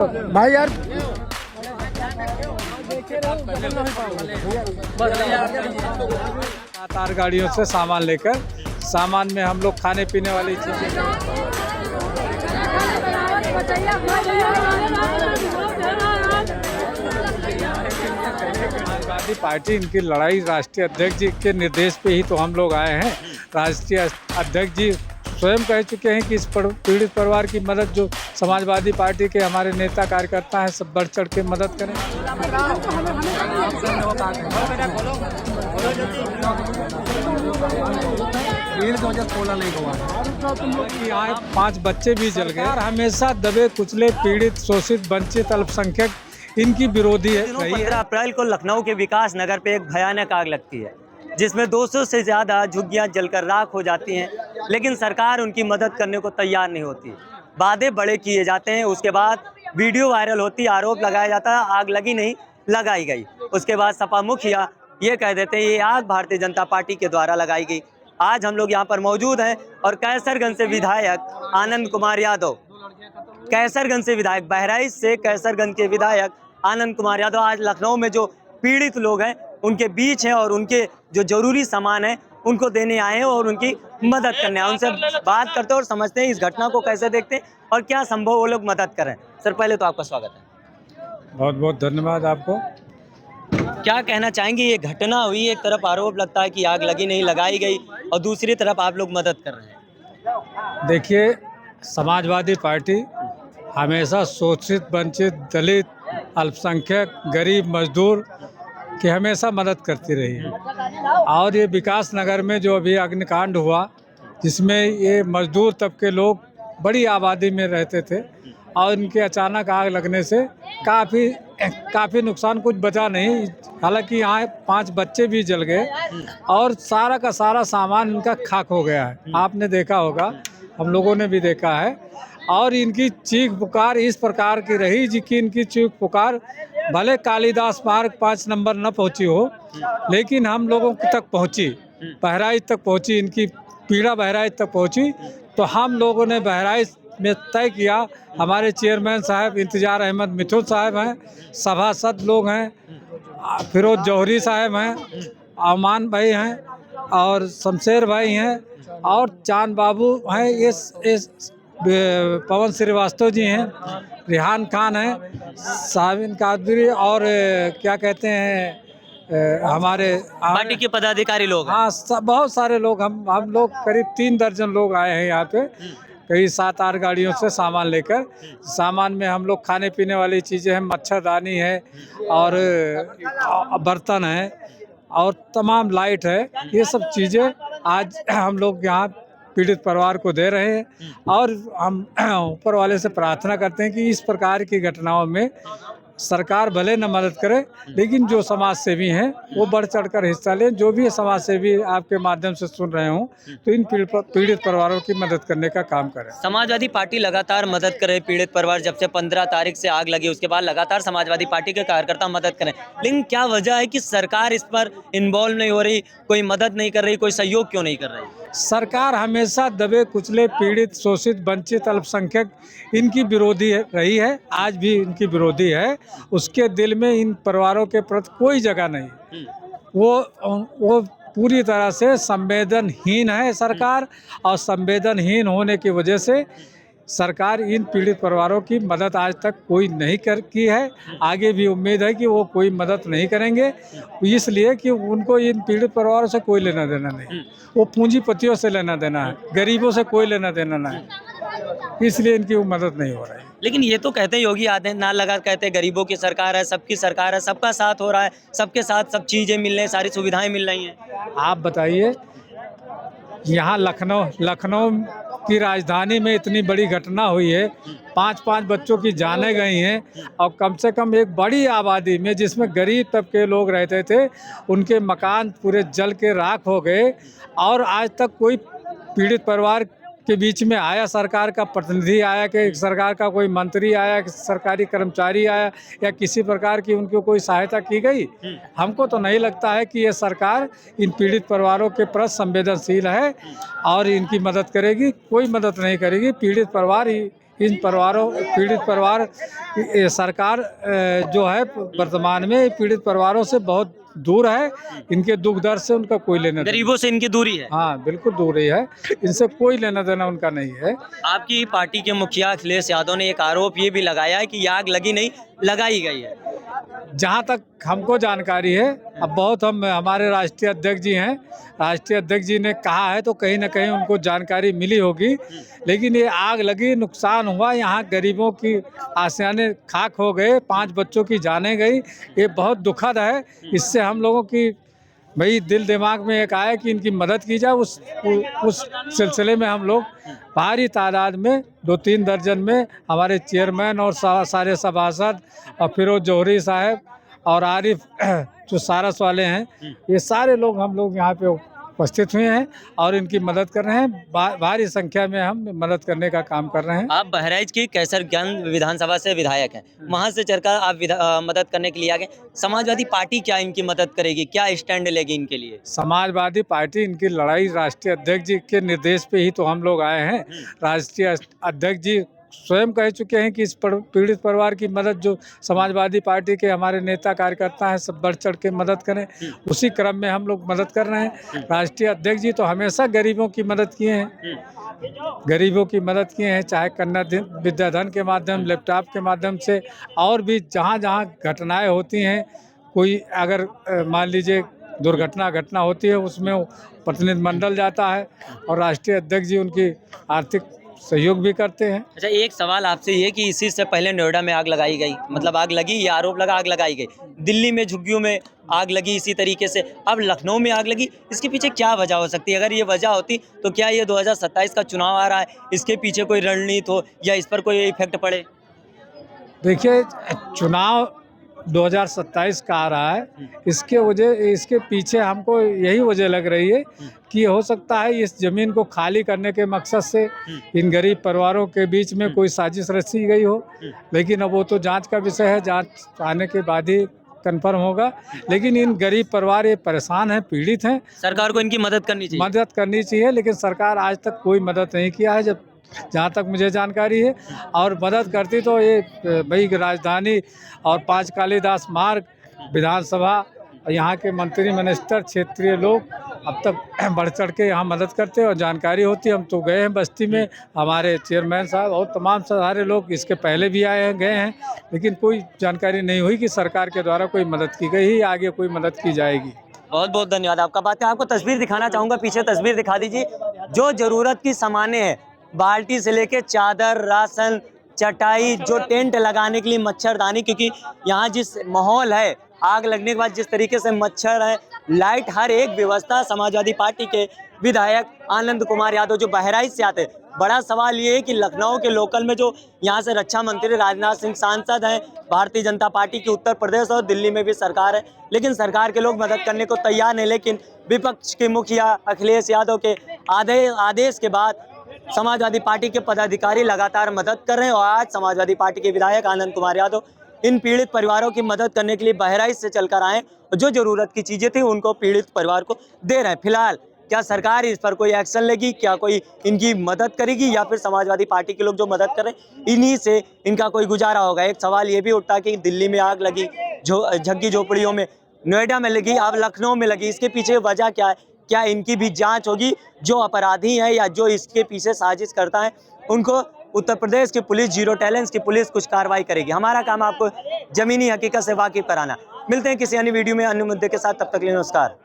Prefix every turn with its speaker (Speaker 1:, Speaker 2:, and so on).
Speaker 1: भाई यार
Speaker 2: तार गाड़ियों से सामान लेकर, सामान में हम लोग खाने पीने वाली चीजें। समाजवादी पार्टी, इनकी लड़ाई राष्ट्रीय अध्यक्ष जी के निर्देश पे ही तो हम लोग आए हैं। राष्ट्रीय अध्यक्ष जी स्वयं कह चुके हैं कि इस पीड़ित परिवार की मदद, जो समाजवादी पार्टी के हमारे नेता कार्यकर्ता हैं, सब बढ़ चढ़ के मदद करें। यहाँ 5 बच्चे भी जल गए। हमेशा दबे कुचले, पीड़ित, शोषित, वंचित, अल्पसंख्यक इनकी विरोधी है।
Speaker 3: 15 अप्रैल को लखनऊ के विकास नगर पे एक भयानक आग लगती है, जिसमें 200 से ज़्यादा झुग्गियाँ जलकर राख हो जाती हैं, लेकिन सरकार उनकी मदद करने को तैयार नहीं होती। वादे बड़े किए जाते हैं, उसके बाद वीडियो वायरल होती, आरोप लगाया जाता है आग लगी नहीं, लगाई गई। उसके बाद सपा मुखिया ये कह देते हैं ये आग भारतीय जनता पार्टी के द्वारा लगाई गई। आज हम लोग यहाँ पर मौजूद हैं और कैसरगंज से विधायक आनंद कुमार यादव, कैसरगंज से विधायक, बहराइच से कैसरगंज के विधायक आनंद कुमार यादव आज लखनऊ में जो पीड़ित लोग हैं उनके बीच हैं और उनके जो जरूरी सामान है उनको देने आए हैं और उनकी मदद करने आए। उनसे बात करते हैं और समझते हैं इस घटना को कैसे देखते हैं और क्या संभव वो लोग मदद करें। सर, पहले तो आपका स्वागत है।
Speaker 2: बहुत बहुत धन्यवाद आपको।
Speaker 3: क्या कहना चाहेंगे, ये घटना हुई, एक तरफ आरोप लगता है कि आग लगी नहीं, लगाई गई, और दूसरी तरफ आप लोग मदद कर रहे हैं।
Speaker 2: देखिए, समाजवादी पार्टी हमेशा शोषित, वंचित, दलित, अल्पसंख्यक, गरीब, मजदूर की हमेशा मदद करती रही है। और ये विकास नगर में जो अभी अग्निकांड हुआ, जिसमें ये मजदूर तबके लोग बड़ी आबादी में रहते थे और इनके अचानक आग लगने से काफ़ी नुकसान, कुछ बचा नहीं। हालांकि यहाँ 5 बच्चे भी जल गए और सारा का सारा सामान इनका खाक हो गया है। आपने देखा होगा, हम लोगों ने भी देखा है। और इनकी चीख पुकार इस प्रकार की रही जी कि इनकी चीख पुकार भले कालिदास मार्ग 5 नंबर न पहुंची हो, लेकिन हम लोगों तक पहुंची, बहराइच तक पहुंची, इनकी पीड़ा बहराइच तक पहुंची। तो हम लोगों ने बहराइच में तय किया, हमारे चेयरमैन साहब इंतजार अहमद मिथुन साहब हैं, सभासद लोग हैं, फिरोज जौहरी साहब हैं, अमान भाई हैं और शमशेर भाई हैं और चांद बाबू हैं, ये पवन श्रीवास्तव जी हैं, रिहान खान हैं, साबिन कादरी और क्या कहते हैं हमारे
Speaker 3: पार्टी के पदाधिकारी लोग।
Speaker 2: हाँ, बहुत सारे लोग, हम लोग करीब 3 दर्जन लोग आए हैं यहाँ पे, कई 7-8 गाड़ियों से सामान लेकर। सामान में हम लोग खाने पीने वाली चीज़ें हैं, मच्छरदानी है और बर्तन है और तमाम लाइट है। ये सब चीज़ें आज हम लोग यहाँ पीड़ित परिवार को दे रहे हैं और हम ऊपर वाले से प्रार्थना करते हैं कि इस प्रकार की घटनाओं में सरकार भले न मदद करे, लेकिन जो समाज सेवी हैं वो बढ़ चढ़कर हिस्सा लें। जो भी समाज सेवी आपके माध्यम से सुन रहे हों, तो इन पीड़ित परिवारों की मदद करने का काम करें।
Speaker 3: समाजवादी पार्टी लगातार मदद करे पीड़ित परिवार, जब से 15 तारीख से आग लगी उसके बाद लगातार समाजवादी पार्टी के कार्यकर्ता मदद करें, लेकिन क्या वजह है कि सरकार इस पर इन्वॉल्व नहीं हो रही, कोई मदद नहीं कर रही, कोई सहयोग क्यों नहीं कर रही?
Speaker 2: सरकार हमेशा दबे कुचले, पीड़ित, शोषित, वंचित, अल्पसंख्यक इनकी विरोधी रही है, आज भी इनकी विरोधी है। उसके दिल में इन परिवारों के प्रति कोई जगह नहीं। वो पूरी तरह से संवेदनहीन है सरकार, और संवेदनहीन होने की वजह से सरकार इन पीड़ित परिवारों की मदद आज तक कोई नहीं की है। आगे भी उम्मीद है कि वो कोई मदद नहीं करेंगे, इसलिए कि उनको इन पीड़ित परिवारों से कोई लेना देना नहीं। वो पूंजीपतियों से लेना देना है, गरीबों से कोई लेना देना नहीं, इसलिए इनकी वो मदद नहीं हो रही।
Speaker 3: लेकिन ये तो कहते हैं योगी आदित्यनाथ लगा कहते हैं गरीबों की सरकार है, सबकी सरकार है, सबका साथ हो रहा है, सबके साथ सब चीज़ें मिल रही हैं, सारी सुविधाएं मिल रही हैं।
Speaker 2: आप बताइए, यहाँ लखनऊ की राजधानी में इतनी बड़ी घटना हुई है, 5 बच्चों की जानें गई हैं और कम से कम एक बड़ी आबादी में जिसमें गरीब तबके लोग रहते थे, उनके मकान पूरे जल के राख हो गए। और आज तक कोई पीड़ित परिवार के बीच में आया, सरकार का प्रतिनिधि आया, कि सरकार का कोई मंत्री आया, कि सरकारी कर्मचारी आया, या किसी प्रकार की उनको कोई सहायता की गई? हमको तो नहीं लगता है कि ये सरकार इन पीड़ित परिवारों के प्रति संवेदनशील है और इनकी मदद करेगी। कोई मदद नहीं करेगी। पीड़ित परिवार ही इन परिवारों पीड़ित परिवार सरकार जो है वर्तमान में पीड़ित परिवारों से बहुत दूर है। इनके दुख दर्द से उनका कोई लेना देना,
Speaker 3: गरीबों से इनकी दूरी है।
Speaker 2: हाँ बिल्कुल दूर ही है, इनसे कोई लेना देना उनका नहीं है।
Speaker 3: आपकी पार्टी के मुखिया अखिलेश यादव ने एक आरोप ये भी लगाया है कि ये आग लगी नहीं, लगाई गई है।
Speaker 2: जहाँ तक हमको जानकारी है, अब बहुत हमारे राष्ट्रीय अध्यक्ष जी हैं, राष्ट्रीय अध्यक्ष जी ने कहा है तो कहीं ना कहीं उनको जानकारी मिली होगी, लेकिन ये आग लगी, नुकसान हुआ, यहाँ गरीबों की आशियाने खाक हो गए, 5 बच्चों की जानें गई, ये बहुत दुखद है। इससे हम लोगों की भाई दिल दिमाग में एक आया कि इनकी मदद की जाए। उस सिलसिले में हम लोग भारी तादाद में 2-3 दर्जन में हमारे चेयरमैन और सारे सभासद और फिरोज जौहरी साहब और आरिफ जो सारस वाले हैं, ये सारे लोग हम लोग यहाँ पे उपस्थित हुए हैं और इनकी मदद कर रहे हैं। भारी संख्या में हम मदद करने का काम कर रहे हैं।
Speaker 3: आप बहराइच की कैसरगंज विधानसभा से विधायक हैं, वहां से चलकर आप मदद करने के लिए आ गए। समाजवादी पार्टी क्या इनकी मदद करेगी, क्या स्टैंड लेगी इनके लिए?
Speaker 2: समाजवादी पार्टी इनकी लड़ाई राष्ट्रीय अध्यक्ष जी के निर्देश पे ही तो हम लोग आए हैं। राष्ट्रीय अध्यक्ष जी स्वयं कह चुके हैं कि इस पीड़ित परिवार की मदद जो समाजवादी पार्टी के हमारे नेता कार्यकर्ता हैं सब बढ़ चढ़ के मदद करें, उसी क्रम में हम लोग मदद कर रहे हैं। राष्ट्रीय अध्यक्ष जी तो हमेशा गरीबों की मदद किए हैं, गरीबों की मदद किए हैं, चाहे कन्या विद्याधन के माध्यम, लैपटॉप के माध्यम से, और भी जहाँ जहाँ घटनाएं होती हैं, कोई अगर मान लीजिए दुर्घटना होती है उसमें प्रतिनिधिमंडल जाता है और राष्ट्रीय अध्यक्ष जी उनकी आर्थिक सहयोग भी करते हैं।
Speaker 3: अच्छा, एक सवाल आपसे ये कि इसी से पहले नोएडा में आग लगाई गई, मतलब आग लगी, ये आरोप लगा आग लगाई गई, दिल्ली में झुग्गियों में आग लगी इसी तरीके से, अब लखनऊ में आग लगी, इसके पीछे क्या वजह हो सकती है? अगर ये वजह होती तो क्या ये 2027 का चुनाव आ रहा है, इसके पीछे कोई रणनीति हो या इस पर कोई इफेक्ट पड़े?
Speaker 2: देखिए, चुनाव 2027 का आ रहा है, इसके पीछे हमको यही वजह लग रही है कि हो सकता है इस ज़मीन को खाली करने के मकसद से इन गरीब परिवारों के बीच में कोई साजिश रची गई हो, लेकिन अब वो तो जांच का विषय है, जांच आने के बाद ही कंफर्म होगा। लेकिन इन गरीब परिवार ये परेशान हैं, पीड़ित हैं,
Speaker 3: सरकार को इनकी मदद करनी चाहिए।
Speaker 2: लेकिन सरकार आज तक कोई मदद नहीं किया है, जहाँ तक मुझे जानकारी है, और मदद करती तो ये भाई राजधानी और 5 कालीदास मार्ग, विधानसभा, यहाँ के मंत्री मिनिस्टर, क्षेत्रीय लोग अब तक बढ़ चढ़ के यहाँ मदद करते और जानकारी होती। हम तो गए हैं बस्ती में, हमारे चेयरमैन साहब और तमाम सारे लोग इसके पहले भी आए हैं, गए हैं, लेकिन कोई जानकारी नहीं हुई कि सरकार के द्वारा कोई मदद की गई है, आगे कोई मदद की जाएगी।
Speaker 3: बहुत बहुत धन्यवाद आपका। बात है, आपको तस्वीर दिखाना चाहूँगा, पीछे तस्वीर दिखा दीजिए। जो ज़रूरत की सामानें हैं, बाल्टी से लेके चादर, राशन, चटाई, जो टेंट लगाने के लिए मच्छरदानी, क्योंकि यहाँ जिस माहौल है, आग लगने के बाद जिस तरीके से मच्छर है, लाइट, हर एक व्यवस्था समाजवादी पार्टी के विधायक आनंद कुमार यादव जो बहराइच से आते हैं। बड़ा सवाल ये है कि लखनऊ के लोकल में जो यहाँ से रक्षा मंत्री राजनाथ सिंह सांसद हैं, भारतीय जनता पार्टी की उत्तर प्रदेश और दिल्ली में भी सरकार है, लेकिन सरकार के लोग मदद करने को तैयार नहीं। लेकिन विपक्ष के मुखिया अखिलेश यादव के आदेश के बाद समाजवादी पार्टी के पदाधिकारी लगातार मदद कर रहे हैं और आज समाजवादी पार्टी के विधायक आनंद कुमार यादव इन पीड़ित परिवारों की मदद करने के लिए बहराइच से चलकर आए और जो ज़रूरत की चीज़ें थी उनको पीड़ित परिवार को दे रहे हैं। फिलहाल क्या सरकार इस पर कोई एक्शन लेगी, क्या कोई इनकी मदद करेगी, या फिर समाजवादी पार्टी के लोग जो मदद कर रहे हैं इन्हीं से इनका कोई गुजारा होगा? एक सवाल ये भी उठता कि दिल्ली में आग लगी, झुग्गी झोपड़ियों में, नोएडा में लगी, अब लखनऊ में लगी, इसके पीछे वजह क्या है? क्या इनकी भी जांच होगी? जो अपराधी हैं या जो इसके पीछे साजिश करता है उनको उत्तर प्रदेश की पुलिस, जीरो टैलेंट्स की पुलिस कुछ कार्रवाई करेगी। हमारा काम आपको जमीनी हकीकत से वाकिफ कराना। मिलते हैं किसी अन्य वीडियो में अन्य मुद्दे के साथ, तब तक के लिए नमस्कार।